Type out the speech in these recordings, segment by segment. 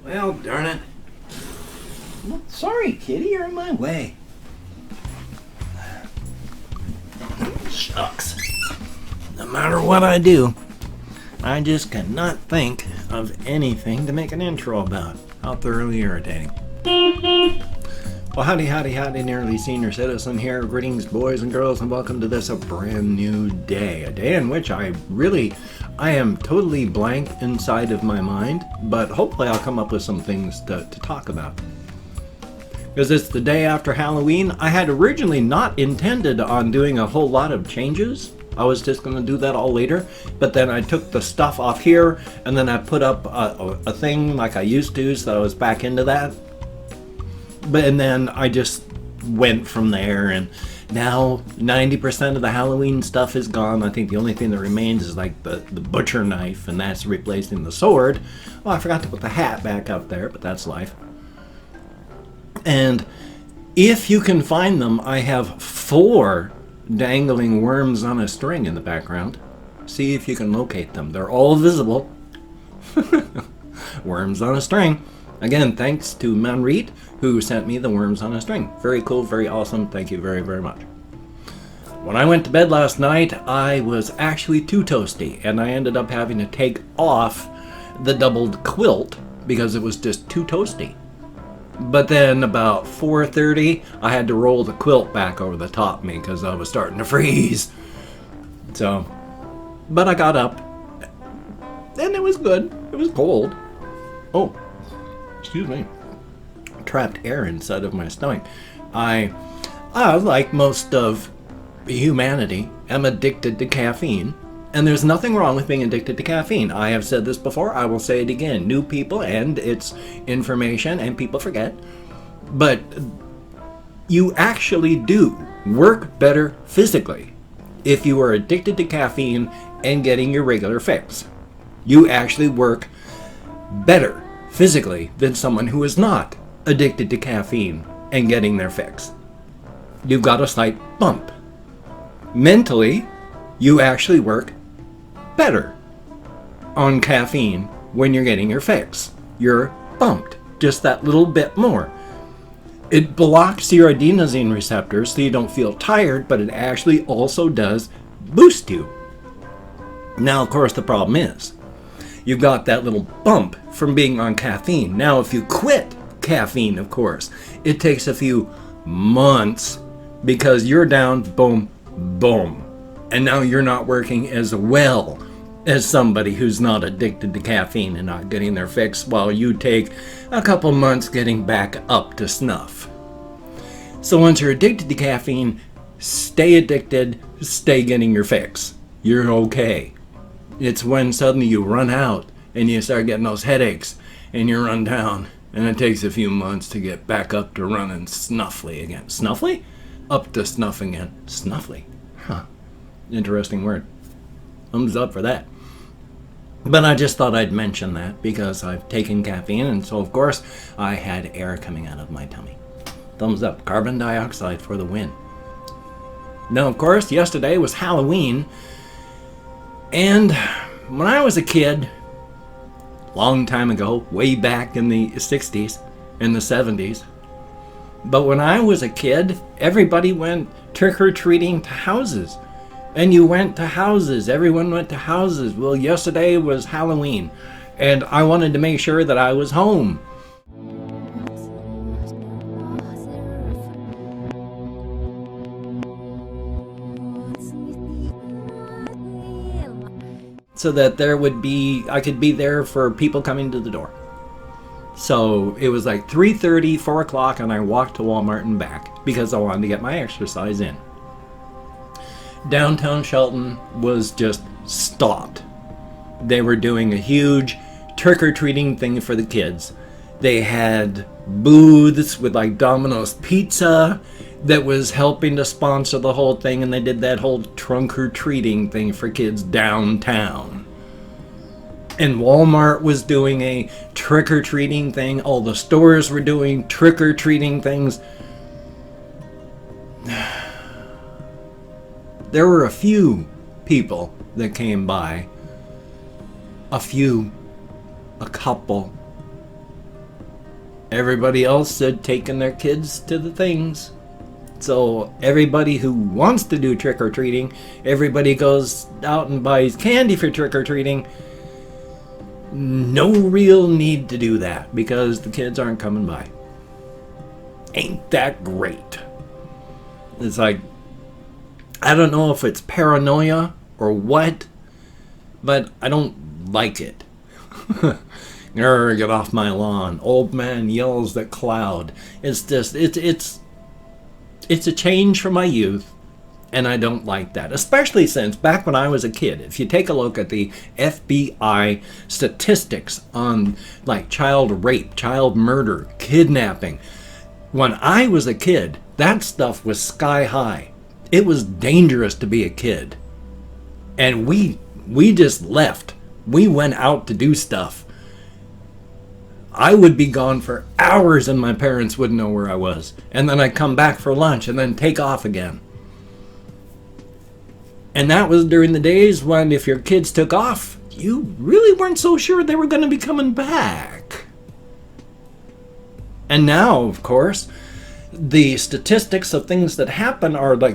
Well, darn it. Well, sorry, kitty, you're in my way. Shucks. No matter what I do, I just cannot think of anything to make an intro about. How thoroughly irritating. Well, howdy, nearly senior citizen here. Greetings, boys and girls, and welcome to this, a brand new day. A day in which I am totally blank inside of my mind, but hopefully I'll come up with some things to talk about. Because it's the day after Halloween. I had originally not intended on doing a whole lot of changes. I was just going to do that all later, but then I took the stuff off here, and then I put up a thing like I used to, so I was back into that. And then I just went from there, and now 90% of the Halloween stuff is gone. I think the only thing that remains is like the butcher knife, and that's replacing the sword. Oh, I forgot to put the hat back up there, but that's life. And if you can find them, I have 4 dangling worms on a string in the background. See if you can locate them. They're all visible. Worms on a string. Again, thanks to Manreet, who sent me the worms on a string. Very cool, very awesome. Thank you very, very much. When I went to bed last night, I was actually too toasty, and I ended up having to take off the doubled quilt because it was just too toasty. But then about 4:30, I had to roll the quilt back over the top of me because I was starting to freeze. So, but I got up, and it was good. It was cold. Oh, excuse me. Trapped air inside of my stomach. I like most of humanity, am addicted to caffeine. And there's nothing wrong with being addicted to caffeine. I have said this before, I will say it again. New people, and it's information, and people forget. But you actually do work better physically if you are addicted to caffeine and getting your regular fix. You actually work better physically than someone who is not addicted to caffeine and getting their fix. You've got a slight bump. Mentally, you actually work better on caffeine when you're getting your fix. You're bumped just that little bit more. It blocks your adenosine receptors so you don't feel tired, but it actually also does boost you. Now, of course, the problem is you've got that little bump from being on caffeine. Now, if you quit caffeine, of course, it takes a few months because you're down, boom, boom. And now you're not working as well as somebody who's not addicted to caffeine and not getting their fix, while you take a couple months getting back up to snuff. So once you're addicted to caffeine, stay addicted, stay getting your fix. You're okay. It's when suddenly you run out and you start getting those headaches and you run down, and it takes a few months to get back up to running snuffly again. Snuffly? Up to snuff again. Snuffly. Huh. Interesting word. Thumbs up for that. But I just thought I'd mention that because I've taken caffeine, and so of course I had air coming out of my tummy. Thumbs up. Carbon dioxide for the win. Now, of course, yesterday was Halloween, and when I was a kid, long time ago, way back in the 60s, in the 70s, but when I was a kid, everybody went trick-or-treating to houses. And you went to houses. Everyone went to houses. Well, yesterday was Halloween, and I wanted to make sure that I was home. So that I could be there for people coming to the door. So it was like 3:30, 4 o'clock, and I walked to Walmart and back because I wanted to get my exercise in. Downtown Shelton was just stopped. They were doing a huge trick-or-treating thing for the kids. They had booths with like Domino's Pizza that was helping to sponsor the whole thing, and they did that whole trunk-or-treating thing for kids downtown. And Walmart was doing a trick-or-treating thing. All the stores were doing trick-or-treating things. There were a few people that came by. A couple. Everybody else said taking their kids to the things. So everybody who wants to do trick-or-treating, everybody goes out and buys candy for trick-or-treating. No real need to do that because the kids aren't coming by. Ain't that great? It's like, I don't know if it's paranoia or what, but I don't like it. Grr, get off my lawn. Old man yells at cloud. It's just, it's a change from my youth, and I don't like that. Especially since back when I was a kid, if you take a look at the FBI statistics on like child rape, child murder, kidnapping, when I was a kid, that stuff was sky high. It was dangerous to be a kid. And we just left. We went out to do stuff. I would be gone for hours and my parents wouldn't know where I was. And then I'd come back for lunch and then take off again. And that was during the days when if your kids took off, you really weren't so sure they were going to be coming back. And now, of course, the statistics of things that happen are like,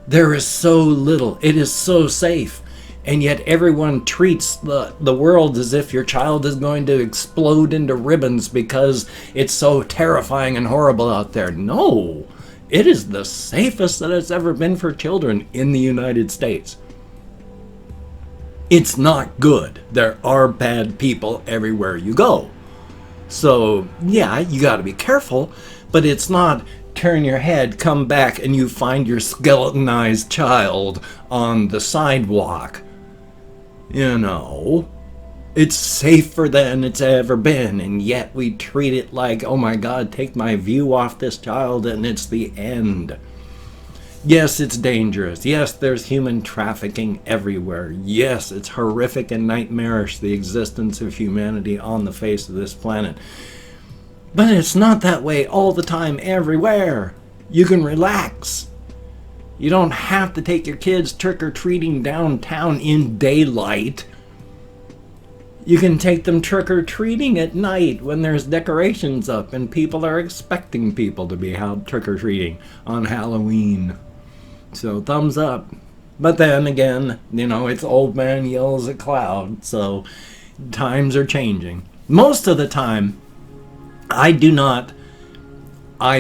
there is so little. It is so safe. And yet everyone treats the world as if your child is going to explode into ribbons because it's so terrifying and horrible out there. No, it is the safest that it's ever been for children in the United States. It's not good. There are bad people everywhere you go. So, yeah, you got to be careful, but it's not turn your head, come back, and you find your skeletonized child on the sidewalk. You know, it's safer than it's ever been, and yet we treat it like, oh my God, take my view off this child and it's the end. Yes, it's dangerous. Yes, there's human trafficking everywhere. Yes, it's horrific and nightmarish, the existence of humanity on the face of this planet. But it's not that way all the time, everywhere. You can relax. You don't have to take your kids trick-or-treating downtown in daylight. You can take them trick-or-treating at night when there's decorations up and people are expecting people to be out trick-or-treating on Halloween. So thumbs up. But then again, you know, it's old man yells at cloud, so times are changing. Most of the time, I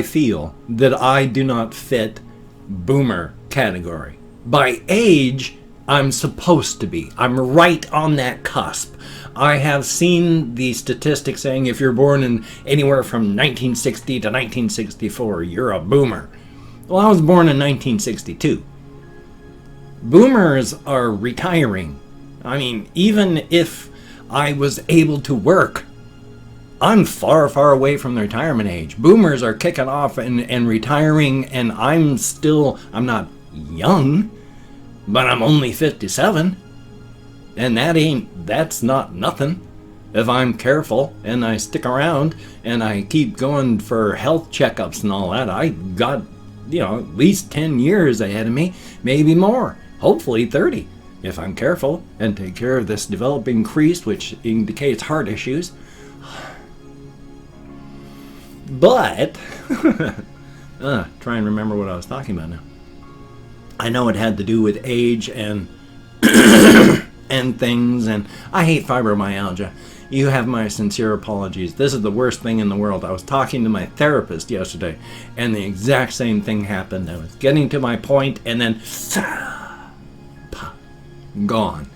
feel that I do not fit boomer category. By age, I'm supposed to be. I'm right on that cusp. I have seen the statistics saying if you're born in anywhere from 1960 to 1964, you're a boomer. Well, I was born in 1962. Boomers are retiring. I mean, even if I was able to work, I'm far, far away from the retirement age. Boomers are kicking off and retiring, and I'm not young, but I'm only 57. And that's not nothing. If I'm careful and I stick around and I keep going for health checkups and all that, I got, at least 10 years ahead of me, maybe more, hopefully 30, if I'm careful and take care of this developing crease, which indicates heart issues. But, try and remember what I was talking about now. I know it had to do with age and and things, and I hate fibromyalgia. You have my sincere apologies. This is the worst thing in the world. I was talking to my therapist yesterday, and the exact same thing happened. I was getting to my point, and then gone.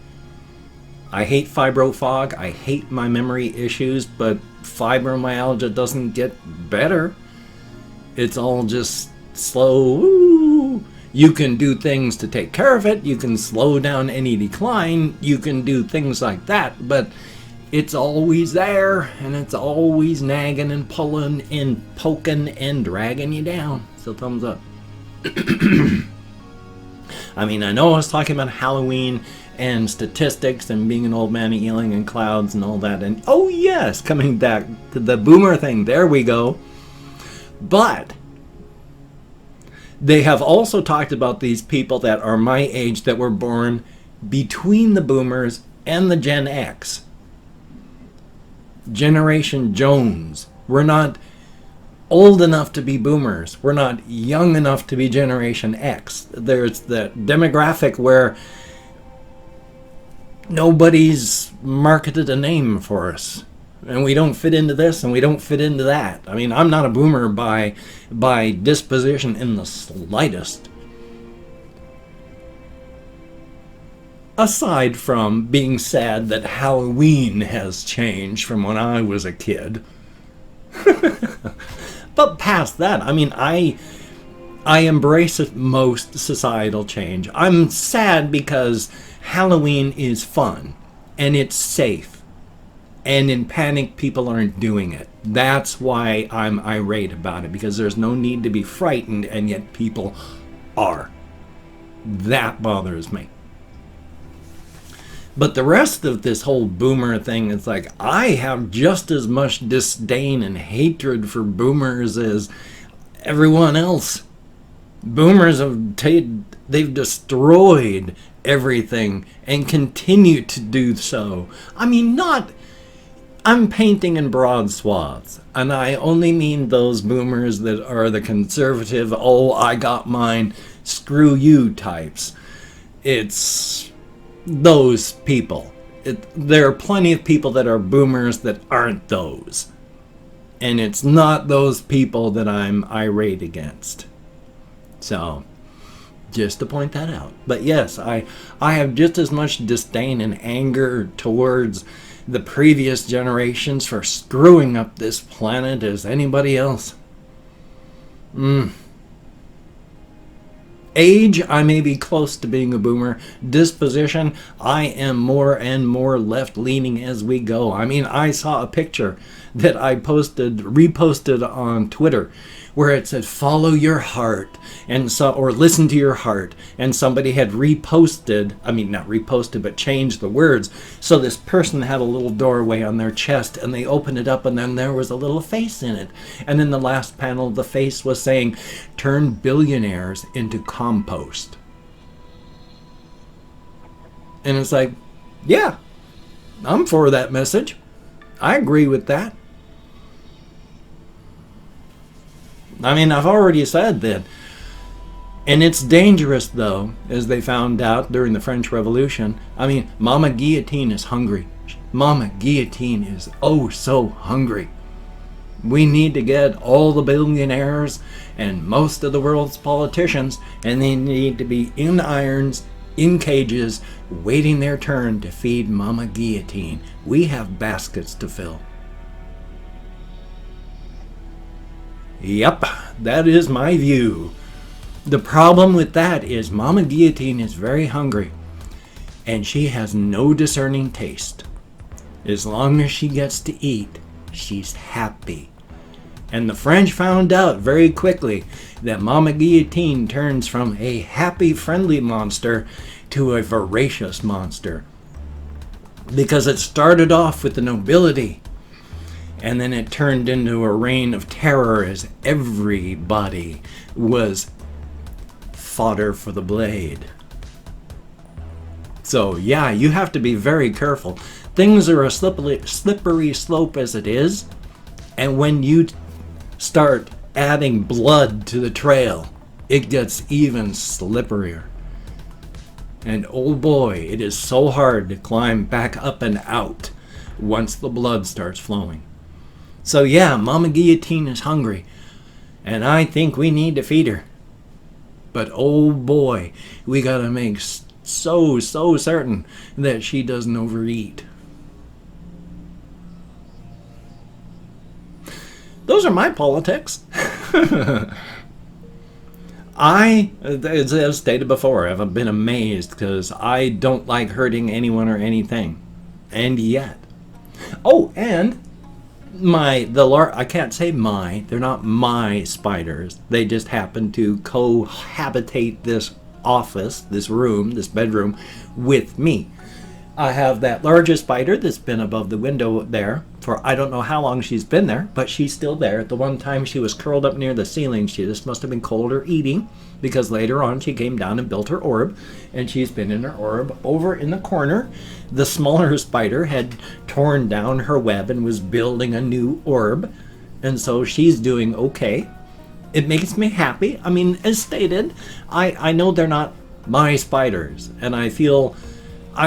I hate fibrofog. I hate my memory issues, but fibromyalgia doesn't get better. It's all just slow. You can do things to take care of it. You can slow down any decline. You can do things like that, but it's always there, and it's always nagging and pulling and poking and dragging you down. So thumbs up. I mean, I know I was talking about Halloween and statistics and being an old man yelling in clouds and all that, and oh yes, coming back to the boomer thing, there we go. But they have also talked about these people that are my age that were born between the boomers and the Gen X. Generation Jones. We're not old enough to be boomers. We're not young enough to be Generation X. There's the demographic where nobody's marketed a name for us. And we don't fit into this and we don't fit into that. I mean, I'm not a boomer by disposition in the slightest. Aside from being sad that Halloween has changed from when I was a kid. But past that, I mean, I embrace most societal change. I'm sad because Halloween is fun and it's safe. And in panic, people aren't doing it. That's why I'm irate about it, because there's no need to be frightened, and yet people are. That bothers me. But the rest of this whole boomer thing, it's like, I have just as much disdain and hatred for boomers as everyone else. Boomers they've destroyed everything and continue to do so. I mean, I'm painting in broad swaths, and I only mean those boomers that are the conservative, oh, I got mine, screw you types. It's those people. There are plenty of people that are boomers that aren't those. And it's not those people that I'm irate against. So, just to point that out. But yes, I have just as much disdain and anger towards the previous generations for screwing up this planet as anybody else. Age, I may be close to being a boomer. Disposition, I am more and more left-leaning as we go. I mean, I saw a picture that I reposted on Twitter, where it said, follow your heart, or listen to your heart. And somebody had not reposted, but changed the words. So this person had a little doorway on their chest, and they opened it up, and then there was a little face in it. And in the last panel, the face was saying, turn billionaires into compost. And it's like, yeah, I'm for that message. I agree with that. I mean, I've already said that. And it's dangerous, though, as they found out during the French Revolution. I mean, Mama Guillotine is hungry. Mama Guillotine is oh so hungry. We need to get all the billionaires and most of the world's politicians, and they need to be in irons, in cages, waiting their turn to feed Mama Guillotine. We have baskets to fill. Yep, that is my view. The problem with that is Mama Guillotine is very hungry, and she has no discerning taste. As long as she gets to eat, she's happy. And the French found out very quickly that Mama Guillotine turns from a happy, friendly monster to a voracious monster. Because it started off with the nobility, and then it turned into a reign of terror as everybody was fodder for the blade. So yeah, you have to be very careful. Things are a slippery slope as it is, and when you start adding blood to the trail, it gets even slipperier. And oh boy, it is so hard to climb back up and out once the blood starts flowing. So yeah, Mama Guillotine is hungry, and I think we need to feed her. But oh boy, we gotta make so certain that she doesn't overeat. Those are my politics. As stated before, I've been amazed because I don't like hurting anyone or anything. And yet. Oh, and I can't say they're not my spiders. They just happen to cohabitate this office, this room, this bedroom with me. I have that larger spider that's been above the window there for I don't know how long she's been there, but she's still there. At the one time she was curled up near the ceiling. She just must have been cold or eating, because later on she came down and built her orb, and she's been in her orb. Over in the corner, the smaller spider had torn down her web and was building a new orb And so she's doing okay. It makes me happy. I mean, as stated, I know they're not my spiders, and I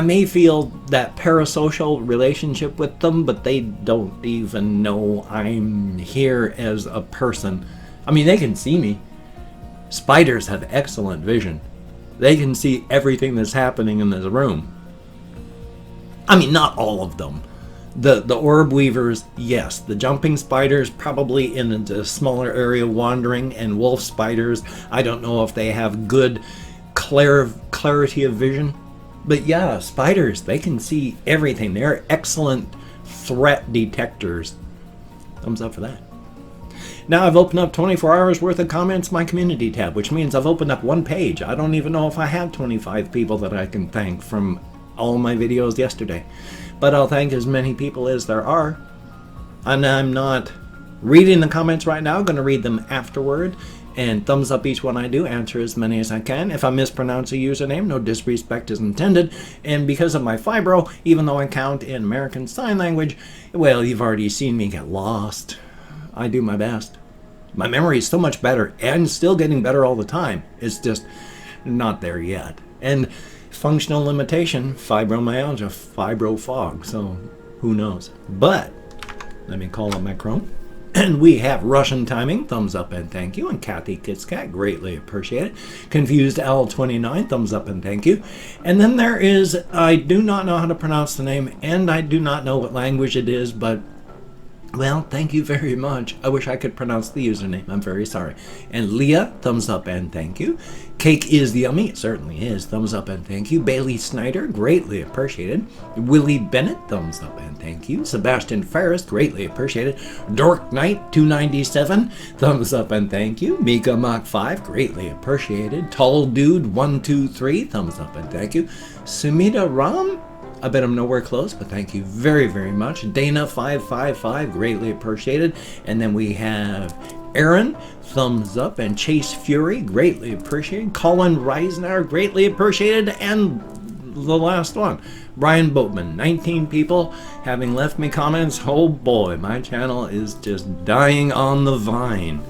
may feel that parasocial relationship with them, but they don't even know I'm here as a person. I mean, they can see me. Spiders have excellent vision. They can see everything that's happening in this room. I mean, not all of them. The orb weavers, yes. The jumping spiders, probably in a smaller area wandering, and wolf spiders, I don't know if they have good clarity of vision. But yeah, spiders, they can see everything. They're excellent threat detectors. Thumbs up for that. Now I've opened up 24 hours worth of comments in my community tab, which means I've opened up one page. I don't even know if I have 25 people that I can thank from all my videos yesterday. But I'll thank as many people as there are. And I'm not reading the comments right now. I'm going to read them afterward. And thumbs up each one I do. Answer as many as I can. If I mispronounce a username, no disrespect is intended. And because of my fibro, even though I count in American Sign Language, well, you've already seen me get lost. I do my best. My memory is so much better and still getting better all the time. It's just not there yet. And functional limitation, fibromyalgia, fibro fog. So who knows? But let me call up my Chrome. And we have Russian timing, thumbs up and thank you. And Kathy Kitscat, greatly appreciate it. Confused L29, thumbs up and thank you. And then there is, I do not know how to pronounce the name, and I do not know what language it is, but well, thank you very much. I wish I could pronounce the username. I'm very sorry. And Leah, thumbs up and thank you. Cake is yummy. It certainly is. Thumbs up and thank you. Bailey Snyder, greatly appreciated. Willie Bennett, thumbs up and thank you. Sebastian Ferris, greatly appreciated. Dork Knight 297, thumbs up and thank you. Mika Mach 5, greatly appreciated. Tall Dude 123, thumbs up and thank you. Sumita Ram, I bet I'm nowhere close, but thank you very, very much. Dana555, greatly appreciated. And then we have Aaron, thumbs up. And Chase Fury, greatly appreciated. Colin Reisner, greatly appreciated. And the last one, Brian Boatman, 19 people having left me comments. Oh boy, my channel is just dying on the vine.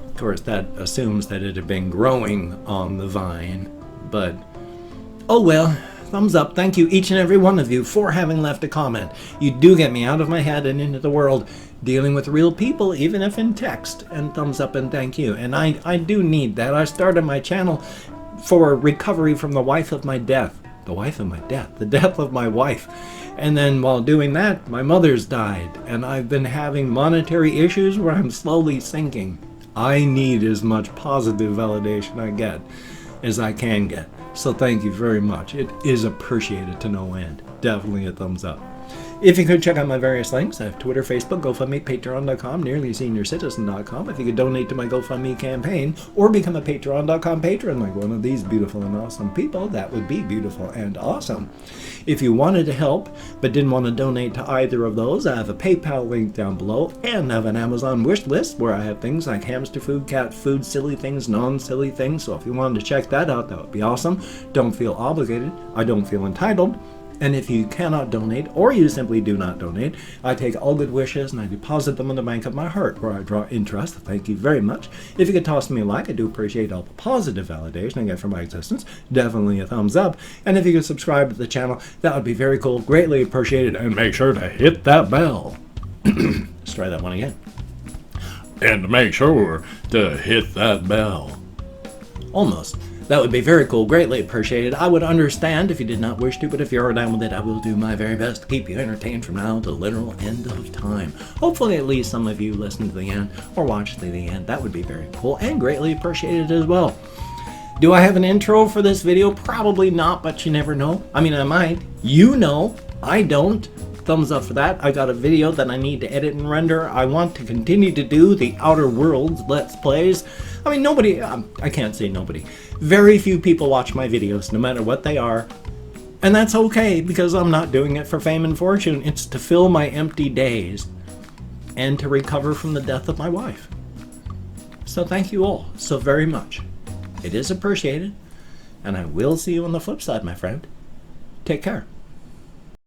Of course, that assumes that it had been growing on the vine, but oh well. Thumbs up. Thank you, each and every one of you, for having left a comment. You do get me out of my head and into the world, dealing with real people, even if in text. And thumbs up and thank you. And I do need that. I started my channel for recovery from the wife of my death. The wife of my death. The death of my wife. And then while doing that, my mother's died. And I've been having monetary issues where I'm slowly sinking. I need as much positive validation I get as I can get. So thank you very much. It is appreciated to no end. Definitely a thumbs up. If you could check out my various links, I have Twitter, Facebook, GoFundMe, Patreon.com, NearlySeniorCitizen.com. If you could donate to my GoFundMe campaign or become a Patreon.com patron like one of these beautiful and awesome people, that would be beautiful and awesome. If you wanted to help but didn't want to donate to either of those, I have a PayPal link down below and I have an Amazon wish list where I have things like hamster food, cat food, silly things, non-silly things. So if you wanted to check that out, that would be awesome. Don't feel obligated. I don't feel entitled. And if you cannot donate, or you simply do not donate, I take all good wishes and I deposit them in the bank of my heart, where I draw interest. Thank you very much. If you could toss me a like, I do appreciate all the positive validation I get from my existence. Definitely a thumbs up. And if you could subscribe to the channel, that would be very cool. Greatly appreciated. And make sure to hit that bell. Let's try that one again. And make sure to hit that bell. Almost. That would be very cool, greatly appreciated. I would understand if you did not wish to, but if you are down with it, I will do my very best to keep you entertained from now to the literal end of time. Hopefully at least some of you listen to the end or watch to the end. That would be very cool and greatly appreciated as well. Do I have an intro for this video? Probably not, but you never know. I mean, I might. You know, I don't. Thumbs up for that. I got a video that I need to edit and render. I want to continue to do the Outer Worlds Let's Plays. I mean, nobody, I can't say nobody. Very few people watch my videos, no matter what they are. And that's okay, because I'm not doing it for fame and fortune. It's to fill my empty days and to recover from the death of my wife. So thank you all so very much. It is appreciated. And I will see you on the flip side, my friend. Take care.